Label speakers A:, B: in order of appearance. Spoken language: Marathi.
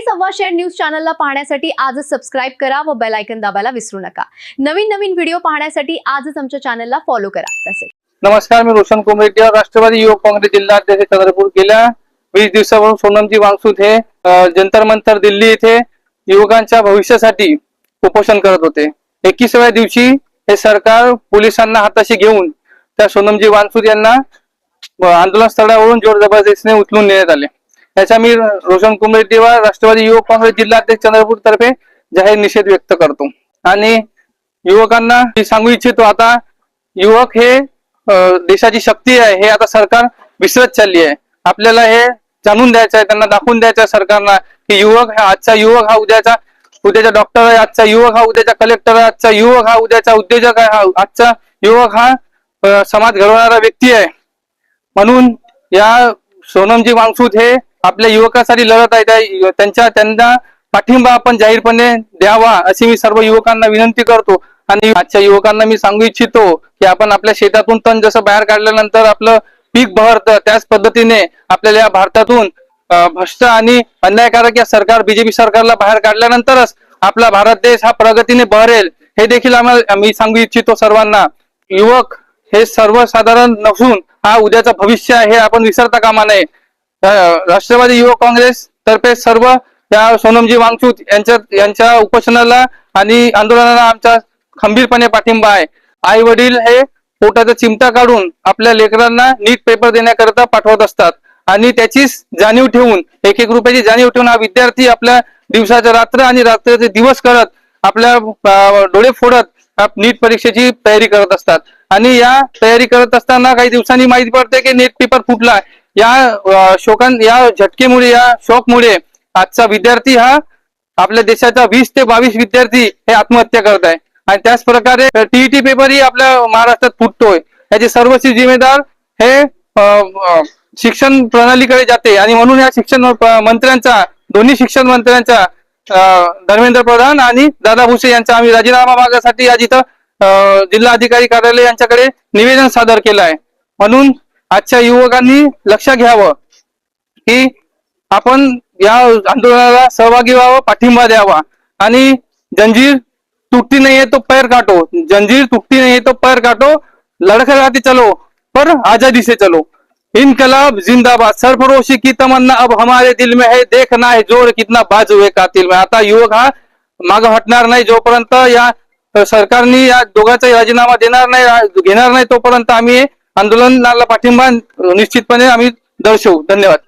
A: सव्वाशेर न्यूज चॅनलला पाहण्यासाठी आजच सबस्क्राइब करा व बेल आयकॉन दाबायला विसरू नका। नवीन व्हिडिओ पाहण्यासाठी आजच आमच्या चॅनलला फॉलो करा। तसेच
B: नमस्कार, मी रोशन कुमरेड्डी, राष्ट्रवादी युवक काँग्रेस जिल्हाध्यक्ष चंद्रपूर। गेल्या 20 दिवसापासून सोनमजी वांगचूक हे जंतर मंतर दिल्ली येथे युवकांच्या भविष्यासाठी उपोषण करत होते। 21व्या दिवशी हे सरकार पोलिसांना हाताशी घेऊन त्या सोनमजी वांगचूक यांना आंदोलन स्थळावरून जोर जबरदस्तीने उचलून नेण्यात आले। त्याचा मी रोशन कुमरेड्डी व राष्ट्रवादी युवक काँग्रेस जिल्हाध्यक्ष चंद्रपूर तर्फे जाहीर निषेध व्यक्त करतो। आणि युवकांना सांगू इच्छितो, आता युवक हे देशाची शक्ती आहे, हे आता सरकार विसरत चालली आहे। आपल्याला हे जाणून द्यायचं आहे, त्यांना दाखवून द्यायचं आहे सरकारला की आजचा युवक हा उद्याचा डॉक्टर आहे, आजचा युवक हा उद्याचा कलेक्टर आहे, आजचा युवक हा उद्याचा उद्योजक आहे, आजचा युवक हा समाज घडवणारा व्यक्ती आहे। म्हणून या सोनमजी वांगचूक हे आपल्या युवकांसाठी लढत आहेत। त्यांना पाठिंबा आपण जाहीरपणे द्यावा अशी मी सर्व युवकांना विनंती करतो। आणि आजच्या युवकांना मी सांगू इच्छितो की आपण आपल्या शेतातून तण जसं बाहेर काढल्यानंतर आपलं पीक बहरतं, त्याच पद्धतीने आपल्याला या भारतातून भ्रष्ट आणि अन्यायकारक या सरकार बीजेपी सरकारला बाहेर काढल्यानंतरच आपला भारत देश हा प्रगतीने बहरेल, हे देखील मी सांगू इच्छितो सर्वांना। युवक हे सर्वसाधारण नसून हा उद्याचं भविष्य आहे, हे आपण विसरता कामा नये। राष्ट्रवादी युवक काँग्रेस तर्फे सर्व या सोनमजी वांगचूक यांच्या उपोषणाला आणि आंदोलनाला आमचा खंबीरपणे पाठिंबा आहे। आई वडील हे पोटाचा चिमटा काढून आपल्या लेकरांना नीट पेपर देण्याकरता पाठवत असतात आणि त्याचीच जाणीव ठेवून, एक रुपयाची जाणीव ठेवून हा विद्यार्थी आपल्या दिवसाच्या रात्र आणि रात्रीचे दिवस करत आपल्या डोळे फोडत नीट परीक्षेची तयारी करत असतात। आणि या तयारी करत असताना काही दिवसांनी माहिती पडते की नेट पेपर फुटला। या झटकेमुळे, या शॉकमुळे आजचा विद्यार्थी हा आपल्या देशाचा 20 ते 22 विद्यार्थी हे आत्महत्या करत आहे। आणि त्याच प्रकारे टीईटी पेपरही आपल्या महाराष्ट्रात फुटतोय। याची सर्वस्वी जिम्मेदार हे शिक्षण प्रणालीकडे जाते। आणि म्हणून या शिक्षण मंत्र्यांचा, दोन्ही शिक्षण मंत्र्यांचा, धर्मेंद्र प्रधान आणि दादा भुसे यांचा आम्ही राजीनामा मागण्यासाठी आज इथं जिल्हा अधिकारी कार्यालय यांच्याकडे निवेदन सादर केलं आहे। म्हणून आजच्या युवकांनी लक्ष घ्यावं की आपण या आंदोलनाला सहभागी व्हावं, पाठिंबा द्यावा। आणि जंजीर टूटती नहीं है तो पैर काटो, जंजीर टूटती नहीं है तो पैर काटो, लड़खड़ाते चलो पर आजादी से चलो। इनकलाब जिंदाबाद, सरफरोशी की तमन्ना अब हमारे दिल में है, देखना है जोर कितना बाजू है कातिल में। आता युवक हा मागे हटणार नाही, जोपर्यंत या सरकारने या दोघांचा राजीनामा घेणार नाही तोपर्यंत आम्ही आंदोलनाला पाठिंबा निश्चितपणे आम्ही दर्शवू। धन्यवाद।